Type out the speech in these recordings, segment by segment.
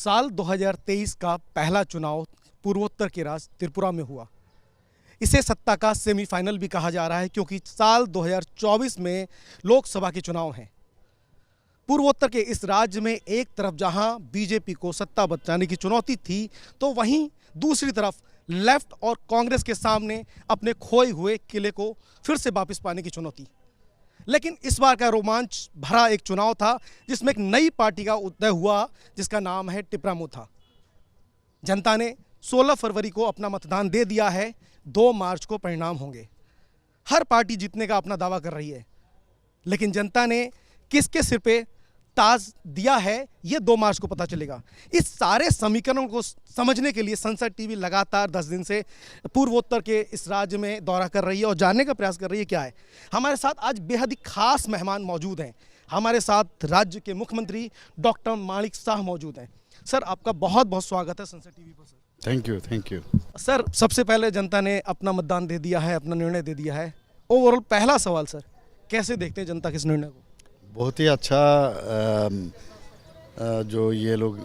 साल 2023 का पहला चुनाव पूर्वोत्तर के राज्य त्रिपुरा में हुआ। इसे सत्ता का सेमीफाइनल भी कहा जा रहा है क्योंकि साल 2024 में लोकसभा के चुनाव हैं। पूर्वोत्तर के इस राज्य में एक तरफ जहां बीजेपी को सत्ता बचाने की चुनौती थी, तो वहीं दूसरी तरफ लेफ्ट और कांग्रेस के सामने अपने खोए हुए किले को फिर से वापस पाने की चुनौती। लेकिन इस बार का रोमांच भरा एक चुनाव था जिसमें एक नई पार्टी का उदय हुआ जिसका नाम है टिपरामुथा। जनता ने 16 फरवरी को अपना मतदान दे दिया है। 2 मार्च को परिणाम होंगे। हर पार्टी जीतने का अपना दावा कर रही है, लेकिन जनता ने किसके सिर पे ताज दिया है ये 2 मार्च को पता चलेगा। इस सारे समीकरणों को समझने के लिए संसद टीवी लगातार 10 दिन से पूर्वोत्तर के इस राज्य में दौरा कर रही है और जानने का प्रयास कर रही है क्या है। हमारे साथ आज बेहद ही खास मेहमान मौजूद हैं। हमारे साथ राज्य के मुख्यमंत्री डॉक्टर माणिक साह मौजूद हैं। सर, आपका बहुत बहुत स्वागत है संसद टीवी पर। सर थैंक यू सर, सबसे पहले जनता ने अपना मतदान दे दिया है, अपना निर्णय दे दिया है। ओवरऑल पहला सवाल सर, कैसे देखते हैं जनता के इस निर्णय को? बहुत ही अच्छा। जो ये लोग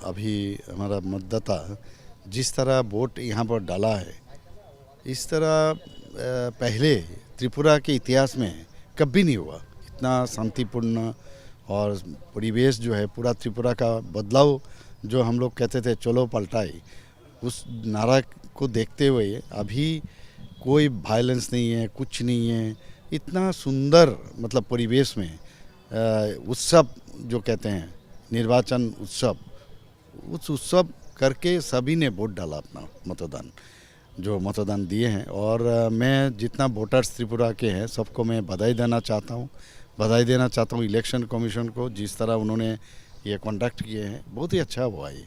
अभी हमारा मतदाता जिस तरह वोट यहाँ पर डाला है, इस तरह पहले त्रिपुरा के इतिहास में कभी नहीं हुआ। इतना शांतिपूर्ण और परिवेश जो है, पूरा त्रिपुरा का बदलाव जो हम लोग कहते थे चलो पलटाई, उस नारा को देखते हुए अभी कोई वायलेंस नहीं है, कुछ नहीं है। इतना सुंदर मतलब परिवेश में उत्सव जो कहते हैं, निर्वाचन उत्सव, उस उत्सव करके सभी ने वोट डाला, अपना मतदान दिए हैं। और मैं जितना वोटर्स त्रिपुरा के हैं सबको मैं बधाई देना चाहता हूँ इलेक्शन कमीशन को, जिस तरह उन्होंने ये कॉन्डक्ट किए हैं, बहुत ही अच्छा हुआ ये।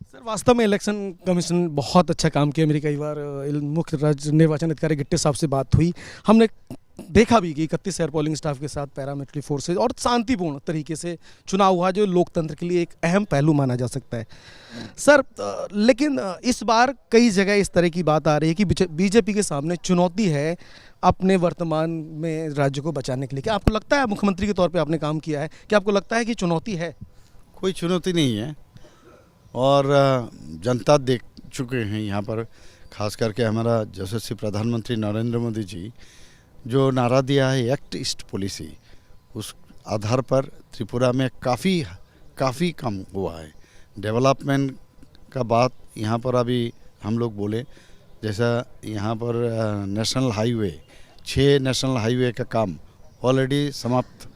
सर, वास्तव में इलेक्शन कमीशन बहुत अच्छा काम किया। मेरी कई बार मुख्य राज्य निर्वाचन अधिकारी गिट्टे साहब से बात हुई। हमने देखा भी कि 31 शहर पोलिंग स्टाफ के साथ पैरामिलिट्री फोर्सेज और शांतिपूर्ण तरीके से चुनाव हुआ, जो लोकतंत्र के लिए एक अहम पहलू माना जा सकता है। सर, लेकिन इस बार कई जगह इस तरह की बात आ रही है कि बीजेपी के सामने चुनौती है अपने वर्तमान में राज्य को बचाने के लिए। क्या आपको लगता है, मुख्यमंत्री के तौर पर आपने काम किया है, क्या आपको लगता है कि चुनौती है? कोई चुनौती नहीं है और जनता देख चुके हैं यहाँ पर। खास करके हमारा यशस्वी प्रधानमंत्री नरेंद्र मोदी जी जो नारा दिया है एक्ट ईस्ट पॉलिसी, उस आधार पर त्रिपुरा में काफ़ी कम हुआ है। डेवलपमेंट का बात यहाँ पर अभी हम लोग बोले, जैसा यहाँ पर नेशनल हाईवे 6 नेशनल हाईवे का काम ऑलरेडी समाप्त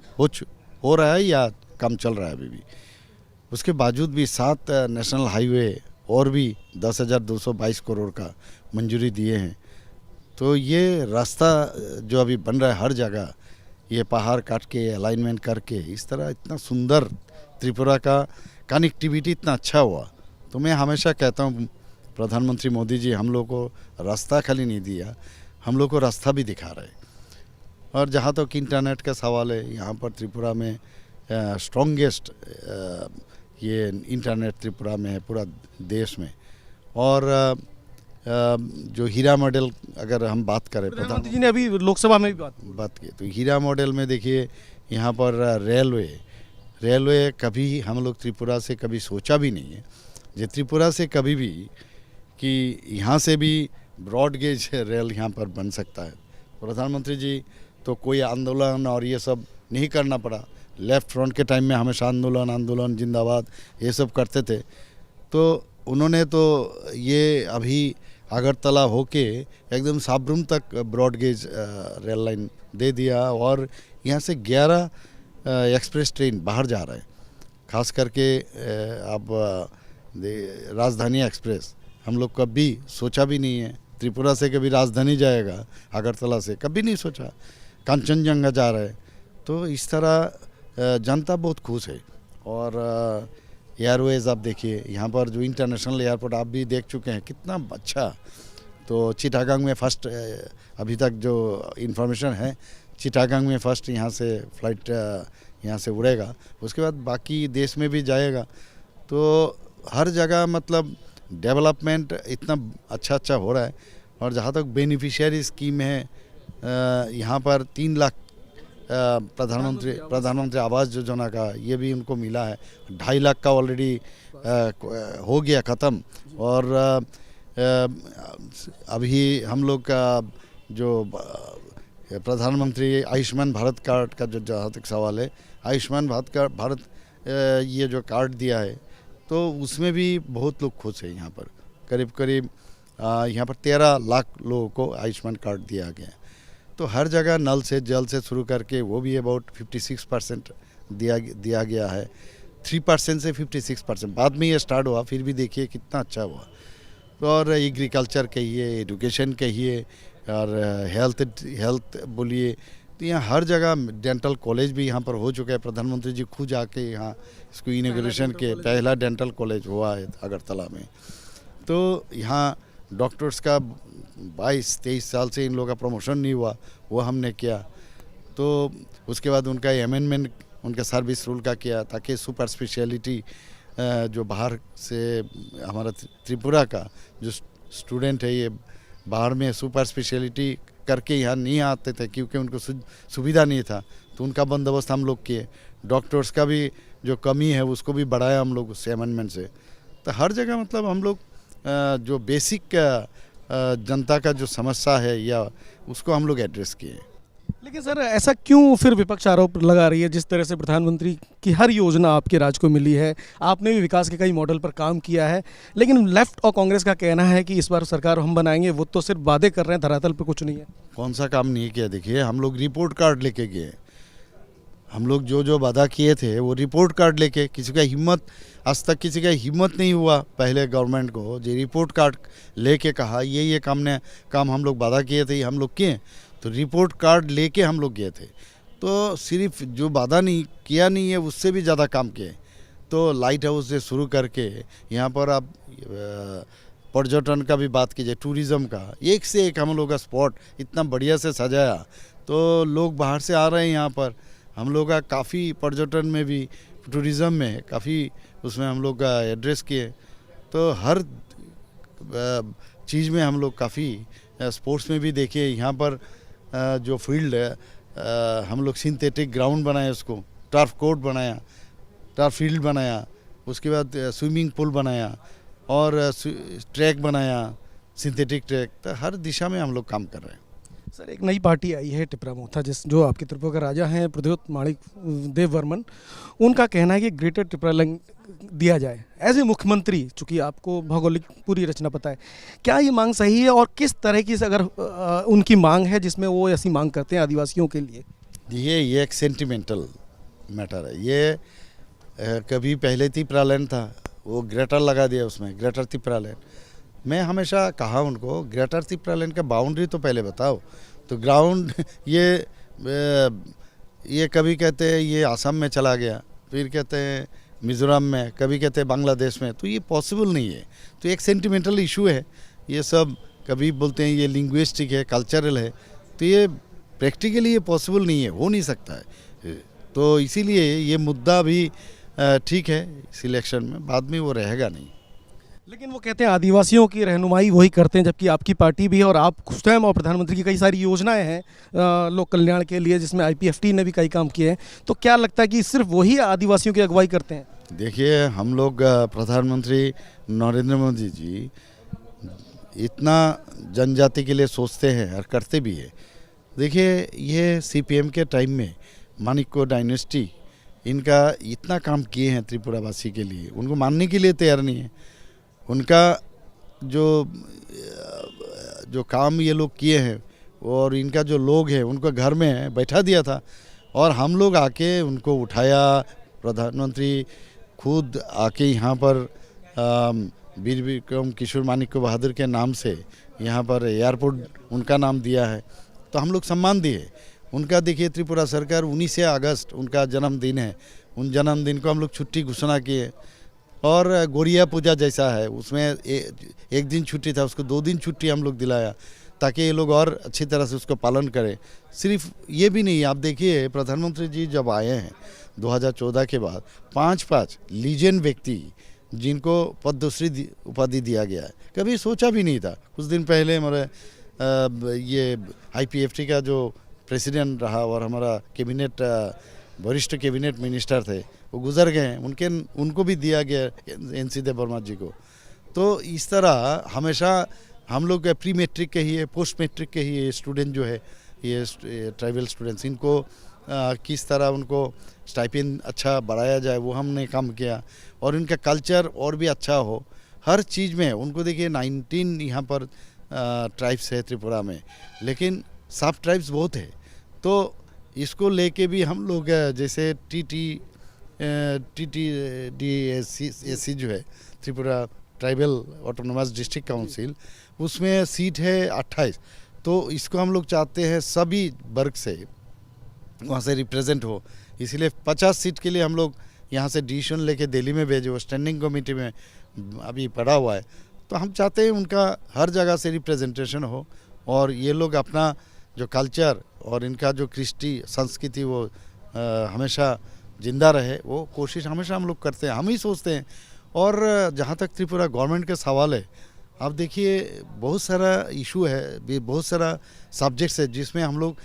हो रहा है या काम चल रहा है अभी भी। उसके बावजूद भी 7 नेशनल हाईवे और भी 10,222 करोड़ का मंजूरी दिए हैं। तो ये रास्ता जो अभी बन रहा है हर जगह, ये पहाड़ काट के अलाइनमेंट करके, इस तरह इतना सुंदर त्रिपुरा का कनेक्टिविटी इतना अच्छा हुआ। तो मैं हमेशा कहता हूँ प्रधानमंत्री मोदी जी हम लोग को रास्ता खाली नहीं दिया, हम लोग को रास्ता भी दिखा रहे। और जहाँ तक इंटरनेट का सवाल है, यहाँ पर त्रिपुरा में स्ट्रॉन्गेस्ट ये इंटरनेट त्रिपुरा में है पूरा देश में। और जो हीरा मॉडल अगर हम बात करें, प्रधानमंत्री जी ने अभी लोकसभा में भी बात की, तो हीरा मॉडल में देखिए यहाँ पर रेलवे कभी हम लोग त्रिपुरा से कभी सोचा भी नहीं है, जो त्रिपुरा से कभी भी कि यहाँ से भी ब्रॉड गेज रेल यहाँ पर बन सकता है। प्रधानमंत्री जी तो कोई आंदोलन और ये सब नहीं करना पड़ा। लेफ्ट फ्रंट के टाइम में हमेशा आंदोलन जिंदाबाद ये सब करते थे, तो उन्होंने तो ये अभी अगरतला होके एकदम साबरूम तक ब्रॉड गेज रेल लाइन दे दिया और यहाँ से 11 एक्सप्रेस ट्रेन बाहर जा रहे हैं। खास करके अब राजधानी एक्सप्रेस हम लोग कभी सोचा भी नहीं है, त्रिपुरा से कभी राजधानी जाएगा अगरतला से, कभी नहीं सोचा। कंचनजंगा जा रहा है, तो इस तरह जनता बहुत खुश है। और एयरवेज आप देखिए, यहाँ पर जो इंटरनेशनल एयरपोर्ट आप भी देख चुके हैं कितना अच्छा। तो चिटागांग में फर्स्ट, अभी तक जो इन्फॉर्मेशन है, चिटागांग में फर्स्ट यहाँ से फ्लाइट यहाँ से उड़ेगा, उसके बाद बाकी देश में भी जाएगा। तो हर जगह मतलब डेवलपमेंट इतना अच्छा हो रहा है। और जहाँ तक बेनिफिशियरी स्कीम है, यहाँ पर 3 लाख प्रधानमंत्री आवास योजना का ये भी उनको मिला है। 2.5 लाख का ऑलरेडी हो गया ख़त्म। और अभी हम लोग का जो प्रधानमंत्री आयुष्मान भारत कार्ड का जो जहाँ तक सवाल है, आयुष्मान भारत ये जो कार्ड दिया है तो उसमें भी बहुत लोग खुश हैं। यहाँ पर करीब यहाँ पर 13 लाख लोगों को आयुष्मान कार्ड दिया गया। तो हर जगह नल से जल से शुरू करके वो भी अबाउट 56% दिया गया है। 3% से 56%, बाद में ये स्टार्ट हुआ, फिर भी देखिए कितना अच्छा हुआ। और एग्रीकल्चर कहिए, एजुकेशन कहिए और हेल्थ बोलिए, तो यहाँ हर जगह डेंटल कॉलेज भी यहाँ पर हो चुका है। प्रधानमंत्री जी खुद आके यहाँ इसको इनॉग्रेशन के पहला डेंटल कॉलेज हुआ है अगरतला में। तो यहाँ डॉक्टर्स का 22-23 साल से इन लोगों का प्रमोशन नहीं हुआ, वो हमने किया। तो उसके बाद उनका अमेंडमेंट उनका सर्विस रूल का किया, ताकि सुपर स्पेशलिटी जो बाहर से हमारा त्रिपुरा का जो स्टूडेंट है, ये बाहर में सुपर स्पेशलिटी करके यहाँ नहीं आते थे क्योंकि उनको सुविधा नहीं था। तो उनका बंदोबस्त हम लोग किए। डॉक्टर्स का भी जो कमी है उसको भी बढ़ाया हम लोग उस अमेंडमेंट से। तो हर जगह मतलब हम लोग जो बेसिक जनता का जो समस्या है या उसको हम लोग एड्रेस किए। लेकिन सर, ऐसा क्यों फिर विपक्ष आरोप लगा रही है? जिस तरह से प्रधानमंत्री की हर योजना आपके राज्य को मिली है, आपने भी विकास के कई मॉडल पर काम किया है, लेकिन लेफ्ट और कांग्रेस का कहना है कि इस बार सरकार हम बनाएंगे, वो तो सिर्फ वादे कर रहे हैं, धरातल पर कुछ नहीं है। कौन सा काम नहीं किया? देखिए, हम लोग रिपोर्ट कार्ड लेके गए। हम लोग जो वादा किए थे वो रिपोर्ट कार्ड लेके, किसी का हिम्मत आज तक किसी का हिम्मत नहीं हुआ पहले गवर्नमेंट को जो रिपोर्ट कार्ड लेके कहा ये काम हम लोग वादा किए थे, हम लोग किए। तो रिपोर्ट कार्ड लेके हम लोग गए थे। तो सिर्फ जो वादा नहीं किया नहीं है उससे भी ज़्यादा काम किए। तो लाइट हाउस से शुरू करके यहाँ पर आप पर्यटन का भी बात कीजिए, टूरिज़्म का एक से एक हम लोग का स्पॉट इतना बढ़िया से सजाया। तो लोग बाहर से आ रहे हैं यहाँ पर। हम लोग का काफ़ी पर्यटन में भी, टूरिज़्म में काफ़ी उसमें हम लोग का एड्रेस किए। तो हर चीज़ में हम लोग काफ़ी, स्पोर्ट्स में भी देखिए यहाँ पर जो फील्ड है, हम लोग सिंथेटिक ग्राउंड बनाए, उसको टर्फ कोर्ट बनाया, टर्फ फील्ड बनाया, उसके बाद स्विमिंग पूल बनाया और ट्रैक बनाया, सिंथेटिक ट्रैक। तो हर दिशा में हम लोग काम कर रहे हैं। सर, एक नई पार्टी आई है टिपरा मोथा, जो आपके त्रिपुरा का राजा हैं प्रद्योत माणिक देव वर्मन, उनका कहना है कि ग्रेटर टिपरा लिंक दिया जाए। एज ए मुख्यमंत्री, चूँकि आपको भौगोलिक पूरी रचना पता है, क्या ये मांग सही है और किस तरह की अगर उनकी मांग है जिसमें वो ऐसी मांग करते हैं आदिवासियों के लिए? ये एक सेंटिमेंटल मैटर है। ये कभी पहले तिपरा लैंड था, वो ग्रेटर लगा दिया उसमें, ग्रेटर तिपरा लैंड। मैं हमेशा कहा उनको, ग्रेटर तिपरा लैंड का बाउंड्री तो पहले बताओ। तो ग्राउंड ये कभी कहते हैं ये असम में चला गया, फिर कहते हैं मिज़ोरम में, कभी कहते हैं बांग्लादेश में। तो ये पॉसिबल नहीं है। तो एक सेंटिमेंटल इशू है ये सब। कभी बोलते हैं ये लिंग्विस्टिक है, कल्चरल है। तो ये प्रैक्टिकली ये पॉसिबल नहीं है, हो नहीं सकता है। तो इसीलिए ये मुद्दा भी ठीक है सिलेक्शन में, बाद में वो रहेगा नहीं। लेकिन वो कहते हैं आदिवासियों की रहनुमाई वही करते हैं, जबकि आपकी पार्टी भी है और आप स्वयं और प्रधानमंत्री की कई सारी योजनाएं हैं लोक कल्याण के लिए, जिसमें IPFT ने भी कई काम किए हैं। तो क्या लगता है कि सिर्फ वही आदिवासियों की अगुवाई करते हैं? देखिए, हम लोग प्रधानमंत्री नरेंद्र मोदी जी इतना जनजाति के लिए सोचते हैं और करते भी है। देखिए, ये CPM के टाइम में मानिको डायनेस्टी इनका इतना काम किए हैं त्रिपुरावासी के लिए, उनको मानने के लिए तैयार नहीं है। उनका जो काम ये लोग किए हैं और इनका जो लोग हैं उनको घर में बैठा दिया था और हम लोग आके उनको उठाया। प्रधानमंत्री खुद आके यहाँ पर वीर विक्रम किशोर मानिक्य बहादुर के नाम से यहाँ पर एयरपोर्ट उनका नाम दिया है। तो हम लोग सम्मान दिए उनका। देखिए, त्रिपुरा सरकार 19 अगस्त उनका जन्मदिन है, उन जन्मदिन को हम लोग छुट्टी घोषणा किए। और गोरिया पूजा जैसा है, उसमें एक दिन छुट्टी था, उसको 2 दिन छुट्टी हम लोग दिलाया ताकि ये लोग और अच्छी तरह से उसको पालन करें। सिर्फ ये भी नहीं, आप देखिए प्रधानमंत्री जी जब आए हैं 2014 के बाद 5 लीजेंड व्यक्ति जिनको पद्मश्री उपाधि दिया गया है, कभी सोचा भी नहीं था। कुछ दिन पहले हमारे ये IPFT का जो प्रेसिडेंट रहा और हमारा कैबिनेट वरिष्ठ कैबिनेट मिनिस्टर थे, वो गुजर गए हैं, उनको भी दिया गया एनसी देव वर्मा जी को। तो इस तरह हमेशा हम लोग प्री मैट्रिक के ही है, पोस्ट मैट्रिक के ही स्टूडेंट जो है, ये ट्राइबल स्टूडेंट्स, इनको किस तरह उनको स्टाइपेंड अच्छा बढ़ाया जाए वो हमने काम किया, और इनका कल्चर और भी अच्छा हो हर चीज़ में। उनको देखिए 19 यहाँ पर ट्राइब्स है त्रिपुरा में, लेकिन सब ट्राइब्स बहुत है, तो इसको लेके भी हम लोग जैसे TTDAC जो है, Tripura tribal autonomous district council, उसमें सीट है 28, तो इसको हम लोग चाहते हैं सभी वर्ग से वहाँ से रिप्रेजेंट हो, इसीलिए 50 सीट के लिए हम लोग यहाँ से डिसीजन लेके दिल्ली में भेजे, वो स्टैंडिंग कमेटी में अभी पड़ा हुआ है। तो हम चाहते हैं उनका हर जगह से रिप्रेजेंटेशन हो, और ये लोग अपना जो कल्चर और इनका जो कृष्टि संस्कृति वो हमेशा जिंदा रहे, वो कोशिश हमेशा हम लोग करते हैं, हम ही सोचते हैं। और जहाँ तक त्रिपुरा गवर्नमेंट का सवाल है, आप देखिए बहुत सारा इशू है, बहुत सारा सब्जेक्ट्स है जिसमें हम लोग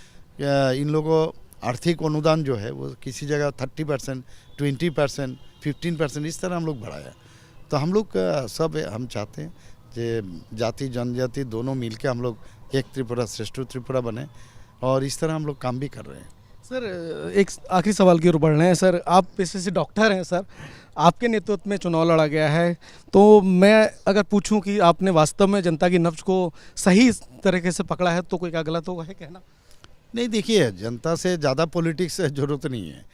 इन लोगों आर्थिक अनुदान जो है वो किसी जगह 30%, 20%, 15% इस तरह हम लोग बढ़ाया। तो हम लोग सब हम चाहते हैं कि जाति जनजाति दोनों मिलके हम लोग एक त्रिपुरा श्रेष्ठ त्रिपुरा बने, और इस तरह हम लोग काम भी कर रहे हैं। सर, एक आखिरी सवाल की ओर बढ़ रहे हैं। सर, आप पेशे से डॉक्टर हैं। सर, आपके नेतृत्व में चुनाव लड़ा गया है, तो मैं अगर पूछूं कि आपने वास्तव में जनता की नब्ज को सही तरीके से पकड़ा है, तो कोई क्या गलत होगा है कहना? नहीं, देखिए जनता से ज़्यादा पॉलिटिक्स ज़रूरत नहीं है।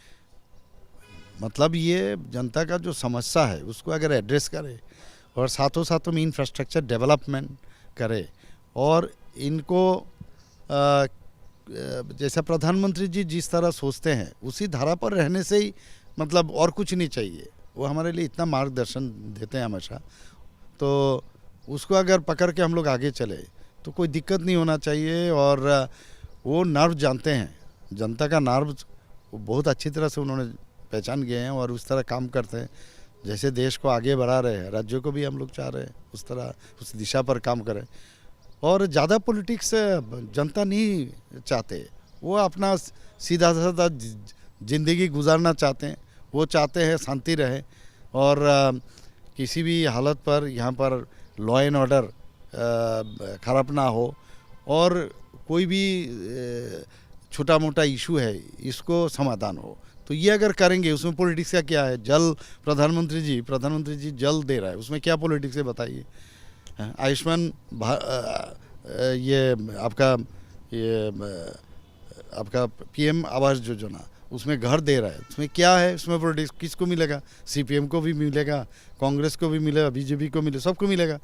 मतलब ये जनता का जो समस्या है उसको अगर एड्रेस करे, और साथों साथों में इंफ्रास्ट्रक्चर डेवलपमेंट करे, और इनको जैसा प्रधानमंत्री जी जिस तरह सोचते हैं उसी धारा पर रहने से ही, मतलब और कुछ नहीं चाहिए। वो हमारे लिए इतना मार्गदर्शन देते हैं हमेशा, तो उसको अगर पकड़ के हम लोग आगे चले तो कोई दिक्कत नहीं होना चाहिए। और वो नर्व जानते हैं, जनता का नर्व वो बहुत अच्छी तरह से उन्होंने पहचान गए हैं, और उस तरह काम करते हैं। जैसे देश को आगे बढ़ा रहे हैं, राज्यों को भी हम लोग चाह रहे हैं उस तरह उस दिशा पर काम करें। और ज़्यादा पॉलिटिक्स जनता नहीं चाहते, वो अपना सीधा साधा ज़िंदगी गुजारना चाहते हैं। वो चाहते हैं शांति रहे, और किसी भी हालत पर यहाँ पर लॉ एंड ऑर्डर खराब ना हो, और कोई भी छोटा मोटा इशू है इसको समाधान हो। तो ये अगर करेंगे, उसमें पॉलिटिक्स का क्या है? जल प्रधानमंत्री जी जल दे रहा है, उसमें क्या पॉलिटिक्स है बताइए? आयुष्मान ये आपका PM आवास योजना, उसमें घर दे रहा है, उसमें क्या है? उसमें पॉलिटिक्स किसको मिलेगा? CPM को भी मिलेगा, कांग्रेस को भी मिलेगा, BJP को मिलेगा, सबको मिलेगा।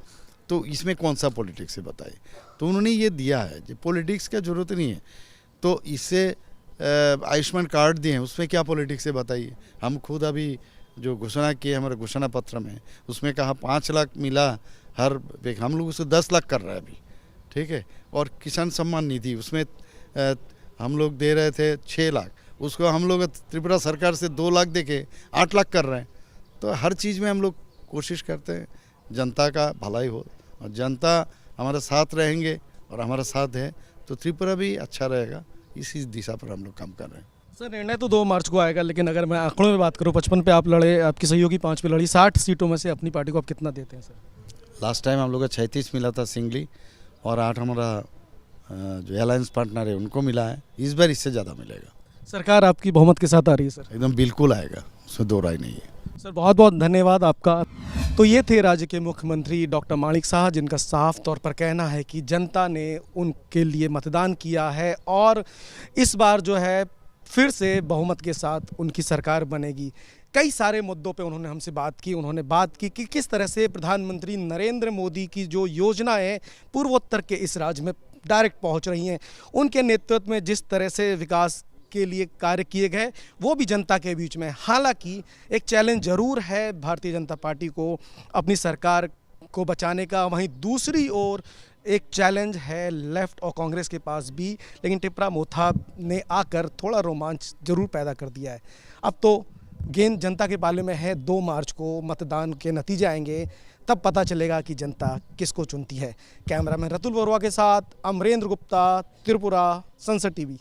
तो इसमें कौन सा पॉलिटिक्स है बताइए? तो उन्होंने ये दिया है कि पॉलिटिक्स का ज़रूरत नहीं है। तो इससे आयुष्मान कार्ड दिए हैं, उसमें क्या पॉलिटिक्स है बताइए? हम खुद अभी जो घोषणा किए हमारे घोषणा पत्र में, उसमें कहा 5 लाख मिला हर, हम लोग उसको 10 लाख कर रहे हैं अभी, ठीक है। और किसान सम्मान निधि, उसमें हम लोग दे रहे थे 6 लाख, उसको हम लोग त्रिपुरा सरकार से 2 लाख दे के 8 लाख कर रहे हैं। तो हर चीज़ में हम लोग कोशिश करते हैं जनता का भलाई हो, और जनता हमारे साथ रहेंगे और हमारा साथ है तो त्रिपुरा भी अच्छा रहेगा। इसी दिशा पर हम लोग काम कर रहे हैं। सर, निर्णय तो 2 मार्च को आएगा, लेकिन अगर मैं आंकड़ों में बात करूं, 55 पे आप लड़े, आपकी सहयोगी 5 पे लड़ी, 60 सीटों में से अपनी पार्टी को आप कितना देते हैं? सर, लास्ट टाइम हम लोग को 36 मिला था सिंगली, और 8 हमारा जो अलायंस पार्टनर है उनको मिला है। इस बार इससे ज़्यादा मिलेगा। सरकार आपकी बहुमत के साथ आ रही है? सर, एकदम बिल्कुल आएगा, उसमें दो राय नहीं है। सर, बहुत बहुत धन्यवाद आपका। तो ये थे राज्य के मुख्यमंत्री डॉक्टर माणिक साह, जिनका साफ तौर पर कहना है कि जनता ने उनके लिए मतदान किया है, और इस बार जो है फिर से बहुमत के साथ उनकी सरकार बनेगी। कई सारे मुद्दों पे उन्होंने हमसे बात की। उन्होंने बात की कि किस तरह से प्रधानमंत्री नरेंद्र मोदी की जो योजनाएं पूर्वोत्तर के इस राज्य में डायरेक्ट पहुंच रही हैं, उनके नेतृत्व में जिस तरह से विकास के लिए कार्य किए गए, वो भी जनता के बीच में। हालांकि एक चैलेंज जरूर है भारतीय जनता पार्टी को अपनी सरकार को बचाने का, वहीं दूसरी ओर एक चैलेंज है लेफ्ट और कांग्रेस के पास भी, लेकिन टिपरा मोथा ने आकर थोड़ा रोमांच जरूर पैदा कर दिया है। अब तो गेंद जनता के बाले में है। 2 मार्च को मतदान के नतीजे आएंगे, तब पता चलेगा कि जनता किसको चुनती है। कैमरामैन रतुल बरुआ के साथ अमरेंद्र गुप्ता, त्रिपुरा, संसद TV।